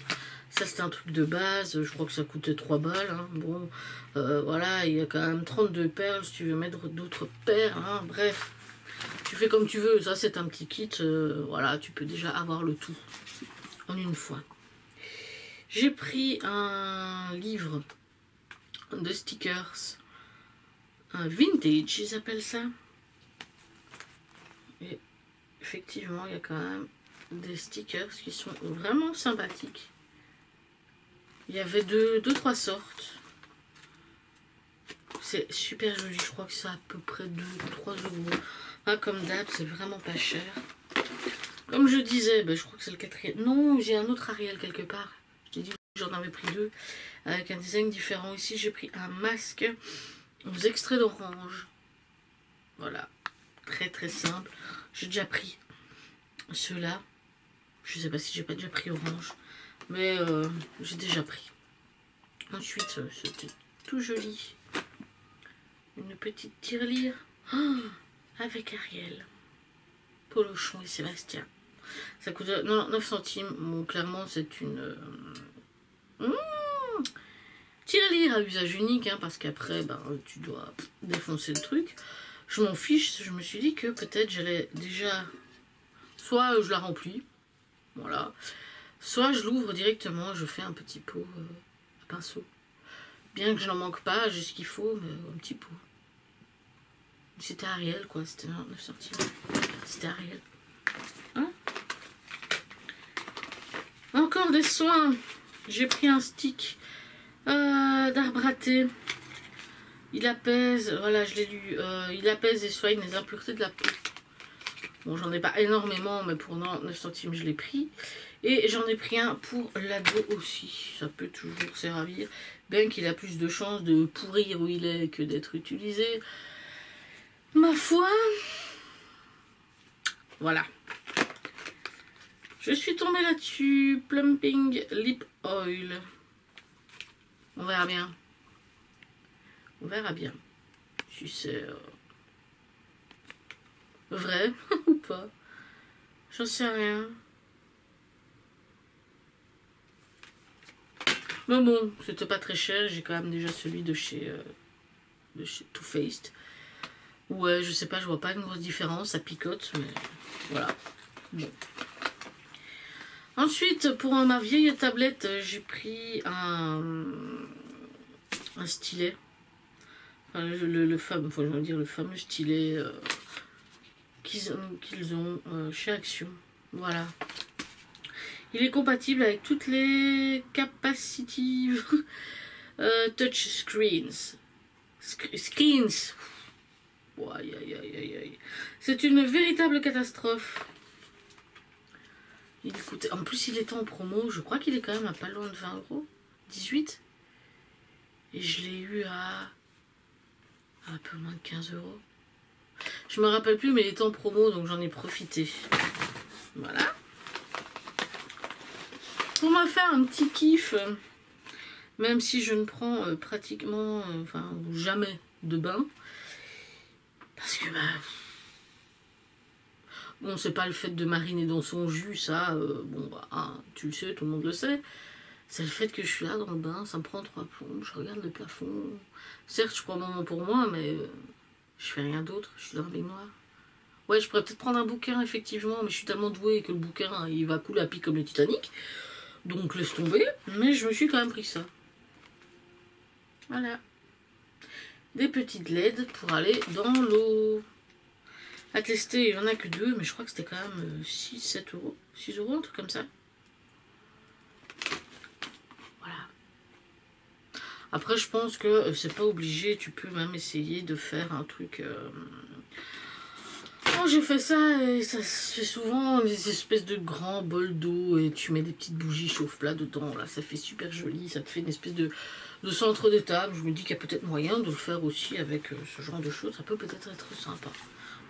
Ça, c'est un truc de base, je crois que ça coûtait 3 balles. Hein. Bon, voilà, il y a quand même 32 perles si tu veux mettre d'autres perles. Hein. Bref, tu fais comme tu veux. Ça, c'est un petit kit, voilà, tu peux déjà avoir le tout en une fois. J'ai pris un livre de stickers, un vintage, ils appellent ça. Et effectivement, il y a quand même des stickers qui sont vraiment sympathiques. Il y avait deux, trois sortes. C'est super joli, je crois que c'est à peu près 2-3 €. Ah, comme d'hab, c'est vraiment pas cher. Comme je disais, je crois que c'est le 4e. Non, j'ai un autre Ariel quelque part. Je t'ai dit que j'en avais pris 2 avec un design différent. Ici, j'ai pris un masque aux extraits d'orange. Voilà, très très simple. J'ai déjà pris ceux-là. Je sais pas si j'ai pas déjà pris orange. Mais j'ai déjà pris. Ensuite, c'était tout joli. Une petite tirelire. Oh, avec Ariel. Polochon et Sébastien. Ça coûte 9 centimes. Bon, clairement, c'est une... tirelire à usage unique, hein, parce qu'après, ben, tu dois défoncer le truc. Je m'en fiche, je me suis dit que peut-être j'allais déjà... Soit je la remplis, voilà. Soit je l'ouvre directement, je fais un petit pot à pinceau. Bien que je n'en manque pas, j'ai ce qu'il faut, mais un petit pot. C'était Ariel, quoi, c'était 9 centimes. C'était Ariel. Hein? Encore des soins. J'ai pris un stick d'arbre à thé. Il apaise, voilà, je l'ai lu, il apaise et soigne les impuretés de la peau. Bon, j'en ai pas énormément, mais pour 9 centimes, je l'ai pris. Et j'en ai pris un pour l'ado aussi. Ça peut toujours servir, bien qu'il a plus de chances de pourrir où il est que d'être utilisé. Ma foi, voilà. Je suis tombée là-dessus. Plumping Lip Oil. On verra bien. On verra bien si c'est vrai ou pas. J'en sais rien. Mais bon, c'était pas très cher. J'ai quand même déjà celui de chez Too Faced. Ouais, je sais pas, je vois pas une grosse différence. Ça picote, mais voilà. Bon. Ensuite, pour ma vieille tablette, j'ai pris un stylet. Enfin, le fameux, faut dire le fameux stylet qu'ils ont chez Action. Voilà. Il est compatible avec toutes les capacitives touch screens. Screens. Oh, aïe, aïe, aïe, aïe, aïe. C'est une véritable catastrophe. Il coûtait... En plus, il était en promo. Je crois qu'il est quand même à pas loin de 20 €. 18. Et je l'ai eu à un peu moins de 15 €. Je me rappelle plus, mais il était en promo, donc j'en ai profité. Voilà. Pour me faire un petit kiff, même si je ne prends pratiquement, enfin jamais de bain, parce que bah, bon, c'est pas le fait de mariner dans son jus, ça, bon bah, hein, tu le sais, tout le monde le sait. C'est le fait que je suis là dans le bain, ça me prend 3 plombs, je regarde le plafond. Certes, je prends un moment pour moi, mais je fais rien d'autre, je suis dans la baignoire. Ouais, je pourrais peut-être prendre un bouquin, effectivement, mais je suis tellement douée que le bouquin, il va couler à pic comme le Titanic. Donc laisse tomber, mais je me suis quand même pris ça. Voilà. Des petites LED pour aller dans l'eau. À tester, il n'y en a que 2, mais je crois que c'était quand même 6-7 €. 6 €, un truc comme ça. Voilà. Après, je pense que c'est pas obligé, tu peux même essayer de faire un truc... Oh, j'ai fait ça et ça se fait souvent des espèces de grands bols d'eau et tu mets des petites bougies chauffe-plat dedans. Là, ça fait super joli, ça te fait une espèce de centre de table. Je me dis qu'il y a peut-être moyen de le faire aussi avec ce genre de choses. Ça peut peut-être être sympa.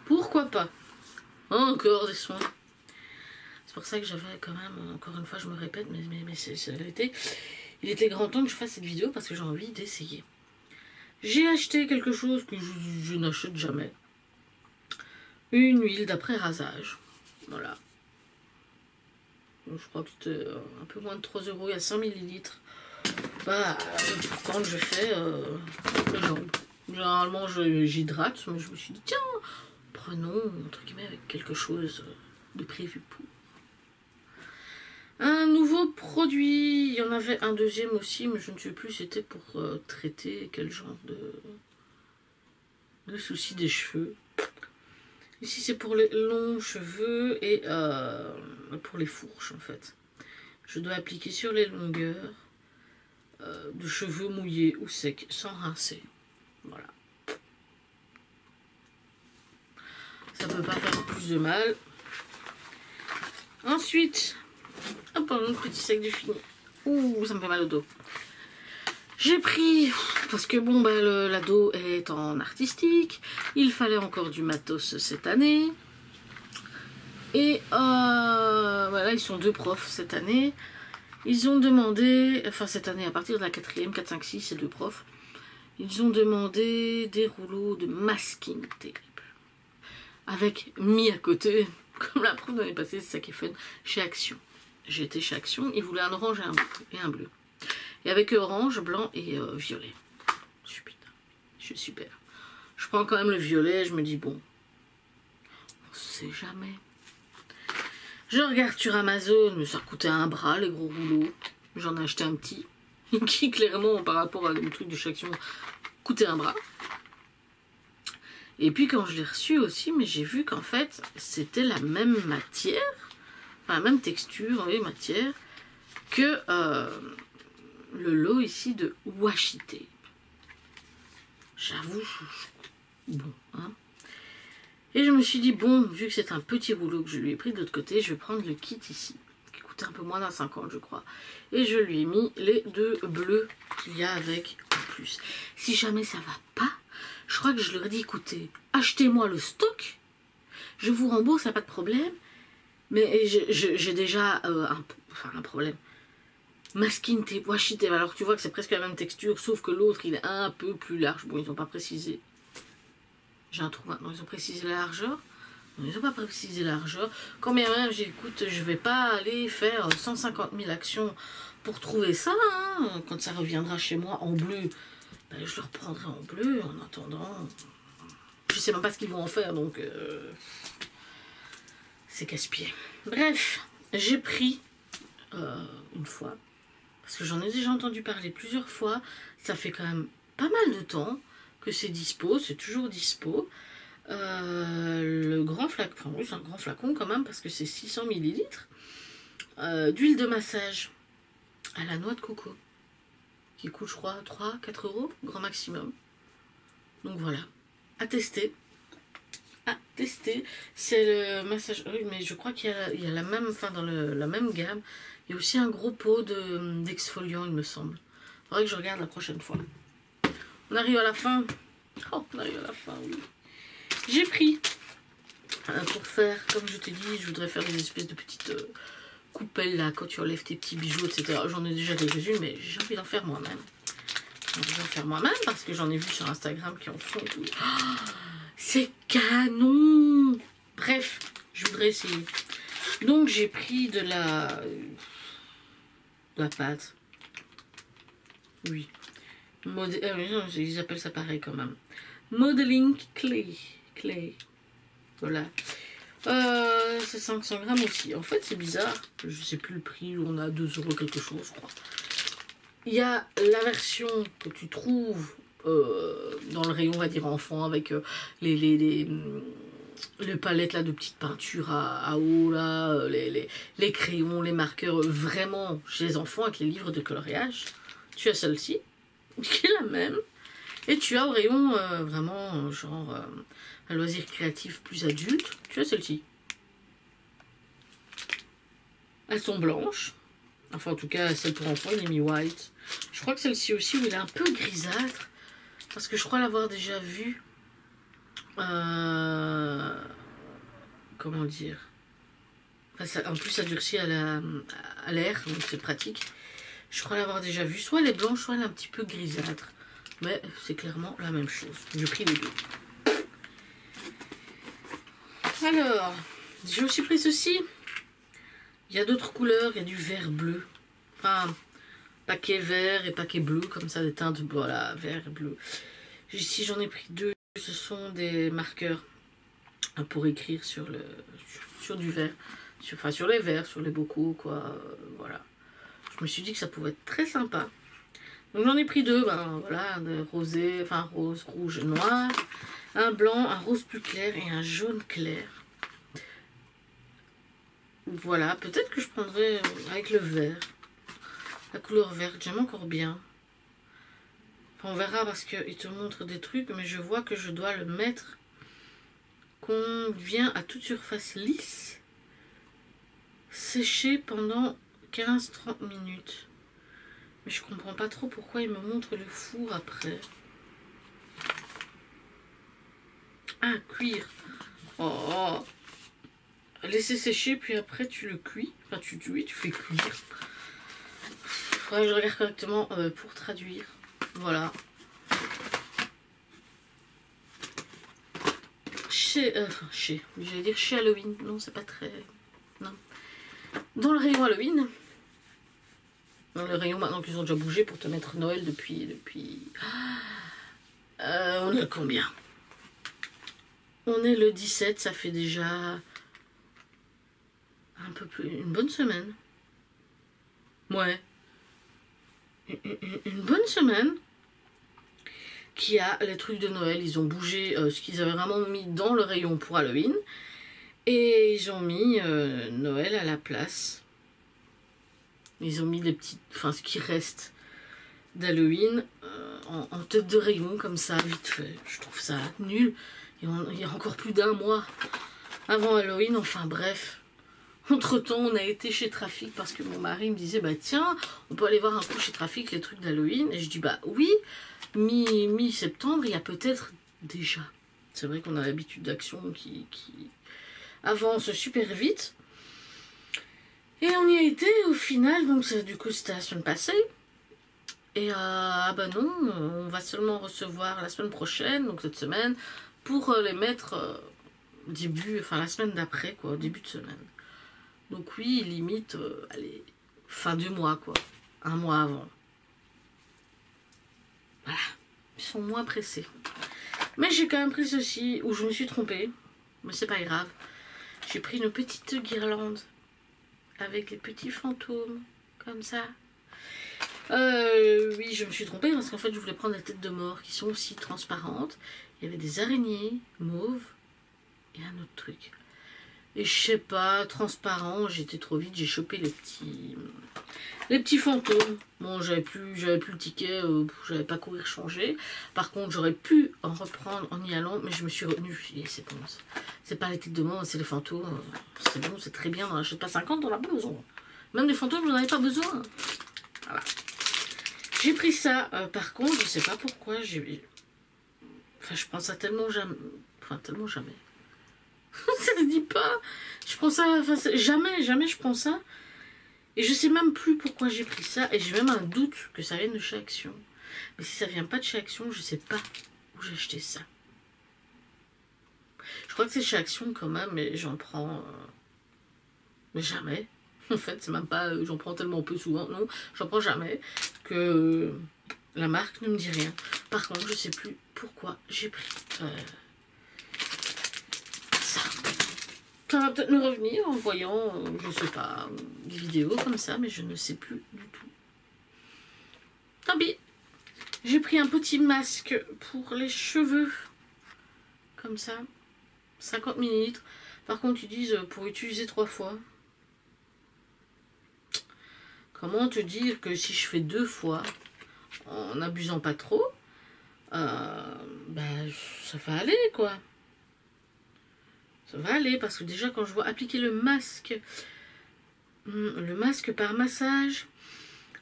Pourquoi pas? Encore des soins. C'est pour ça que j'avais quand même, encore une fois, je me répète, mais c'est la vérité. Il était grand temps que je fasse cette vidéo parce que j'ai envie d'essayer. J'ai acheté quelque chose que je n'achète jamais. Une huile d'après rasage. Voilà. Donc, je crois que c'était un peu moins de 3 €. Il y a 100 ml. Bah, quand je fais les jambes. Généralement, j'hydrate. Mais je me suis dit, tiens, prenons, entre guillemets, avec quelque chose de prévu pour. Un nouveau produit. Il y en avait un deuxième aussi, mais je ne sais plus. C'était pour traiter quel genre de soucis des cheveux. Ici, c'est pour les longs cheveux et pour les fourches, en fait. Je dois appliquer sur les longueurs de cheveux mouillés ou secs, sans rincer. Voilà. Ça peut pas faire plus de mal. Ensuite, hop, un petit sac de fini. Ouh, ça me fait mal au dos. J'ai pris, parce que bon, bah, l'ado est en artistique, il fallait encore du matos cette année. Et voilà, ils sont 2 profs cette année. Ils ont demandé, enfin cette année à partir de la 4e, 4, 5, 6, c'est 2 profs. Ils ont demandé des rouleaux de masking tape. Avec mis à côté, comme la prof l'année passée, c'est ça qui est fun, chez Action. J'étais chez Action, ils voulaient un orange et un bleu. Et avec orange, blanc et violet. Je suis super. Je prends quand même le violet, je me dis bon, on sait jamais. Je regarde sur Amazon, mais ça coûtait un bras les gros rouleaux. J'en ai acheté un petit, qui clairement par rapport à le truc de chez Action coûtait un bras. Et puis quand je l'ai reçu aussi, mais j'ai vu qu'en fait c'était la même matière, enfin la même texture, oui, matière, que le lot ici de washi tape. J'avoue, bon, hein. Et je me suis dit, bon, vu que c'est un petit rouleau que je lui ai pris de l'autre côté, je vais prendre le kit ici, qui coûtait un peu moins d'un 50, je crois. Et je lui ai mis les 2 bleus qu'il y a avec en plus. Si jamais ça va pas, je crois que je leur ai dit, écoutez, achetez-moi le stock, je vous rembourse, ça n'a pas de problème. Mais j'ai déjà un problème. Masking tape, washi tape, alors tu vois que c'est presque la même texture, sauf que l'autre il est un peu plus large. Bon, ils n'ont pas précisé. J'ai un trou maintenant, ils ont précisé la largeur. Non, ils n'ont pas précisé la largeur. Quand bien même j'écoute, je vais pas aller faire 150 000 actions pour trouver ça. Hein. Quand ça reviendra chez moi en bleu, ben, je le reprendrai en bleu. En attendant, je sais même pas ce qu'ils vont en faire, donc c'est casse-pied. Bref, j'ai pris une fois, parce que j'en ai déjà entendu parler plusieurs fois. Ça fait quand même pas mal de temps que c'est dispo, c'est toujours dispo. Le grand flacon, enfin oui, c'est un grand flacon quand même parce que c'est 600 ml d'huile de massage à la noix de coco qui coûte je crois 3-4 euros grand maximum. Donc voilà, à tester. C'est le massage, oui, mais je crois qu'il y a la même, enfin dans la même gamme, il y a aussi un gros pot d'exfoliant il me semble. Il faudrait que je regarde la prochaine fois. On arrive à la fin. Oh, on arrive à la fin, oui. J'ai pris pour faire, comme je t'ai dit, je voudrais faire des espèces de petites coupelles là, quand tu enlèves tes petits bijoux, etc. J'en ai déjà quelques-unes, mais j'ai envie d'en faire moi-même. J'ai envie d'en faire moi-même parce que j'en ai vu sur Instagram qui en font et tout. Oh, c'est canon! Bref, je voudrais essayer. Donc j'ai pris de la pâte. Oui. Ils appellent ça pareil quand même. Modeling clay. Voilà. C'est 500 grammes aussi. En fait, c'est bizarre. Je sais plus le prix. On a 2 euros quelque chose, je crois. Il y a la version que tu trouves dans le rayon, on va dire, enfant, avec les palettes là de petites peintures à eau, là, les crayons, les marqueurs, vraiment chez les enfants avec les livres de coloriage. Tu as celle-ci, qui est la même. Et tu as au rayon vraiment genre un loisir créatif plus adulte, tu as celle-ci. Elles sont blanches. Enfin en tout cas celle pour enfants, il est mis white. Je crois que celle-ci aussi où il est un peu grisâtre. Parce que je crois l'avoir déjà vue. Comment dire, enfin, ça, en plus ça durcit à l'air, donc c'est pratique. Je crois l'avoir déjà vue. Soit elle est blanche, soit elle est un petit peu grisâtre. Mais c'est clairement la même chose. J'ai pris les deux. Alors, j'ai aussi pris ceci. Il y a d'autres couleurs. Il y a du vert bleu. Enfin, paquet vert et paquet bleu. Comme ça, des teintes, voilà, vert et bleu. Ici, j'en ai pris 2. Ce sont des marqueurs pour écrire sur du verre. Sur les verres, sur les bocaux, quoi. Voilà. Je me suis dit que ça pouvait être très sympa. Donc j'en ai pris 2, ben voilà, un rosé, enfin rose, rouge, noir, un blanc, un rose plus clair et un jaune clair. Voilà, peut-être que je prendrai avec le vert, la couleur verte, j'aime encore bien. Enfin, on verra parce qu'il te montre des trucs, mais je vois que je dois le mettre qu'on vient à toute surface lisse, sécher pendant 15-30 minutes. Mais je comprends pas trop pourquoi il me montre le four après. Ah, cuir. Oh. laisser sécher, puis après tu le cuis. Enfin, tu fais cuire. Faudrait que je regarde correctement pour traduire. Voilà. J'allais dire chez Halloween. Non, c'est pas très... Non. Dans le rayon Halloween. Dans le rayon maintenant qu'ils ont déjà bougé pour te mettre Noël depuis... on est combien? On est le 17, ça fait déjà un peu plus... Une bonne semaine. Ouais. Une bonne semaine qui a les trucs de Noël. Ils ont bougé ce qu'ils avaient vraiment mis dans le rayon pour Halloween. Et ils ont mis Noël à la place. Ils ont mis les petites... Enfin, ce qui reste d'Halloween en tête de rayon, comme ça, vite fait. Je trouve ça nul. Il y a encore plus d'un mois avant Halloween. Enfin, bref. Entre-temps, on a été chez Trafic parce que mon mari me disait, bah tiens, on peut aller voir un coup chez Trafic les trucs d'Halloween. Et je dis, bah oui, mi-septembre, il y a peut-être déjà. C'est vrai qu'on a l'habitude d'action qui avance super vite. Et on y a été au final, donc du coup c'était la semaine passée. Et ah bah non, on va seulement recevoir la semaine prochaine, donc cette semaine, pour les mettre la semaine d'après, quoi, début de semaine. Donc oui, limite, allez, fin du mois, quoi. Un mois avant. Voilà. Ils sont moins pressés. Mais j'ai quand même pris ceci, où je me suis trompée. Mais c'est pas grave. J'ai pris une petite guirlande. Avec les petits fantômes. Comme ça. Oui, je me suis trompée parce qu'en fait, je voulais prendre des têtes de mort qui sont aussi transparentes. Il y avait des araignées mauves. Et un autre truc. Et je sais pas, transparent, j'étais trop vite, j'ai chopé les petits fantômes. Bon, j'avais plus le ticket, j'avais pas courir changer. Par contre, j'aurais pu en reprendre en y allant, mais je me suis retenue. Je me suis dit, c'est bon, c'est pas les têtes de mort, c'est les fantômes. C'est bon, c'est très bien, on n'achète pas 50, on en a pas besoin. Même les fantômes, j'en avais pas besoin. Voilà. J'ai pris ça, par contre, je sais pas pourquoi, enfin, je pense à tellement jamais. Enfin, tellement jamais. Ça se dit pas. Je prends ça, enfin, jamais je prends ça. Et je sais même plus pourquoi j'ai pris ça. Et j'ai même un doute que ça vienne de chez Action. Mais si ça vient pas de chez Action, je sais pas où j'ai acheté ça. Je crois que c'est chez Action quand même, mais j'en prends... Mais jamais. En fait, c'est même pas... j'en prends tellement peu souvent. Non, j'en prends jamais. Que la marque ne me dit rien. Par contre, je sais plus pourquoi j'ai pris... Ça va peut-être me revenir en voyant, je sais pas, des vidéos comme ça, mais je ne sais plus du tout. Tant pis. J'ai pris un petit masque pour les cheveux. Comme ça. 50 ml. Par contre, ils disent pour utiliser 3 fois. Comment te dire que si je fais 2 fois, en n'abusant pas trop, bah, ça va aller, quoi. Ça va aller, parce que déjà, quand je vois appliquer le masque par massage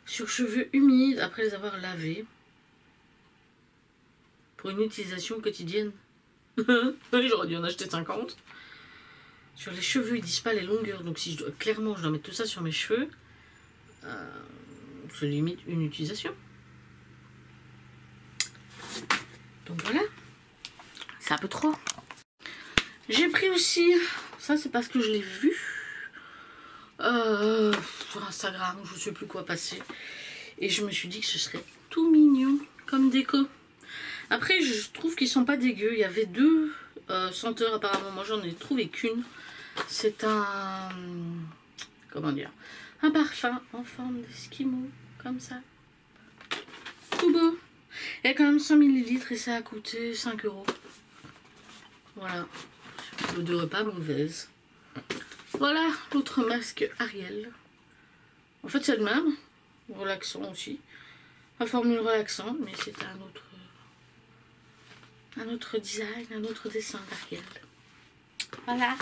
sur cheveux humides après les avoir lavés, pour une utilisation quotidienne. J'aurais dû en acheter 50. Sur les cheveux, ils disent pas les longueurs, donc si clairement je dois mettre tout ça sur mes cheveux, c'est limite une utilisation. Donc voilà, c'est un peu trop. J'ai pris aussi, ça c'est parce que je l'ai vu sur Instagram, je ne sais plus quoi passer. Et je me suis dit que ce serait tout mignon comme déco. Après, je trouve qu'ils sont pas dégueux. Il y avait 2 senteurs apparemment. Moi, j'en ai trouvé qu'une. C'est un... Comment dire? Un parfum en forme d'esquimau. Comme ça. Tout beau. Il y a quand même 100 ml et ça a coûté 5 €. Voilà. L'odeur n'est pas mauvaise. Voilà l'autre masque Ariel. En fait, c'est le même. Relaxant aussi. La formule relaxante, mais c'est un autre design, un autre dessin d'Ariel. Voilà,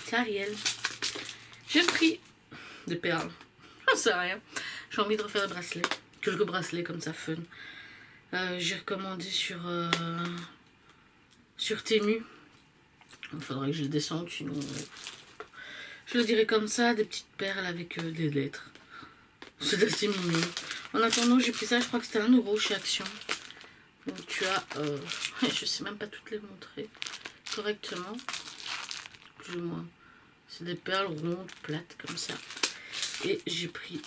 c'est Ariel. J'ai pris des perles. J'en sais rien. J'ai envie de refaire des bracelets. Quelques bracelets comme ça, fun. J'ai recommandé sur Temu. Il faudrait que je le descende, sinon Je le dirais comme ça, des petites perles avec des lettres. C'est assez mignon. En attendant, j'ai pris ça, je crois que c'était 1 € chez Action. Donc tu as, je sais même pas toutes les montrer correctement. Plus ou moins. C'est des perles rondes, plates, comme ça. Et j'ai pris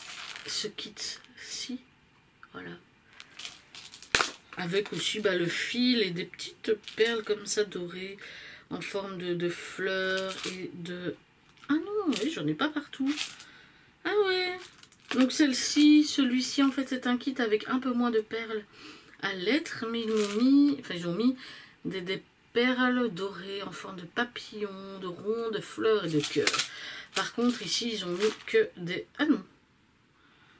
ce kit-ci. Voilà. Avec aussi le fil et des petites perles comme ça dorées. En forme de fleurs et de... Ah non, oui, j'en ai pas partout. Ah ouais. Donc celle-ci, celui-ci, en fait, c'est un kit avec un peu moins de perles à lettres. Mais ils m'ont mis... Enfin, ils ont mis des perles dorées en forme de papillon, de rond, de fleurs et de cœur. Par contre, ici, ils ont mis que des... Ah non.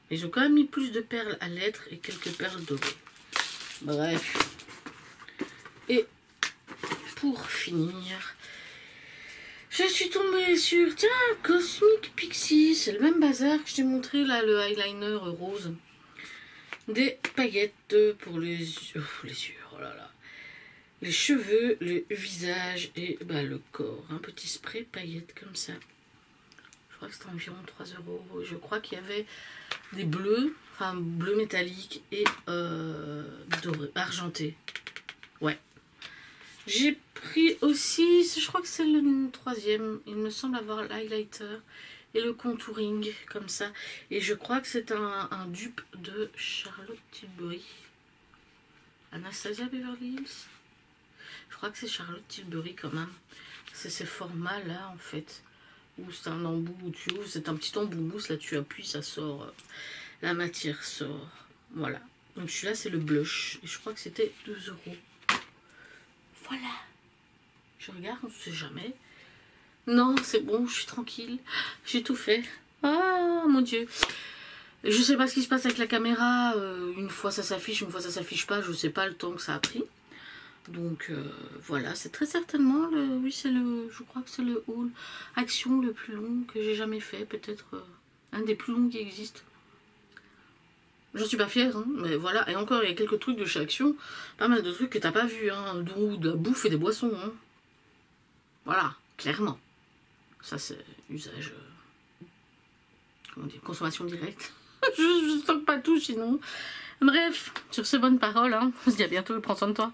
Ils ont quand même mis plus de perles à lettres et quelques perles dorées. Bref. Et pour finir, je suis tombée sur, tiens, Cosmic Pixie. C'est le même bazar que je t'ai montré, là, le eyeliner rose. Des paillettes pour les yeux, oh là là. Les cheveux, le visage et le corps. Un petit spray paillettes comme ça. Je crois que c'était environ 3 €. Je crois qu'il y avait des bleus, enfin bleu métallique et doré, argenté. Ouais. J'ai pris aussi, je crois que c'est le 3e. Il me semble avoir l'highlighter et le contouring comme ça. Et je crois que c'est un dupe de Charlotte Tilbury. Anastasia Beverly Hills. Je crois que c'est Charlotte Tilbury quand même. C'est ces formats là en fait. Où c'est un embout où tu ouvres. C'est un petit embout mousse. Là tu appuies, ça sort. La matière sort. Voilà. Donc celui-là c'est le blush. Et je crois que c'était 2 €. Voilà. Je regarde, on ne sait jamais. Non, c'est bon, je suis tranquille. J'ai tout fait. Ah mon Dieu. Je sais pas ce qui se passe avec la caméra. Une fois ça s'affiche, une fois ça s'affiche pas. Je sais pas le temps que ça a pris. Donc voilà, c'est très certainement le... Oui, c'est le... Je crois que c'est le haul Action le plus long que j'ai jamais fait. Peut-être un des plus longs qui existent. J'en suis pas fière, hein, mais voilà. Et encore, il y a quelques trucs de chez Action. Pas mal de trucs que t'as pas vu, hein. Dont de la bouffe et des boissons, hein. Voilà, clairement. Ça, c'est usage... comment dire, consommation directe. je stocke pas tout, sinon. Bref, sur ces bonnes paroles, hein, on se dit à bientôt, prends soin de toi.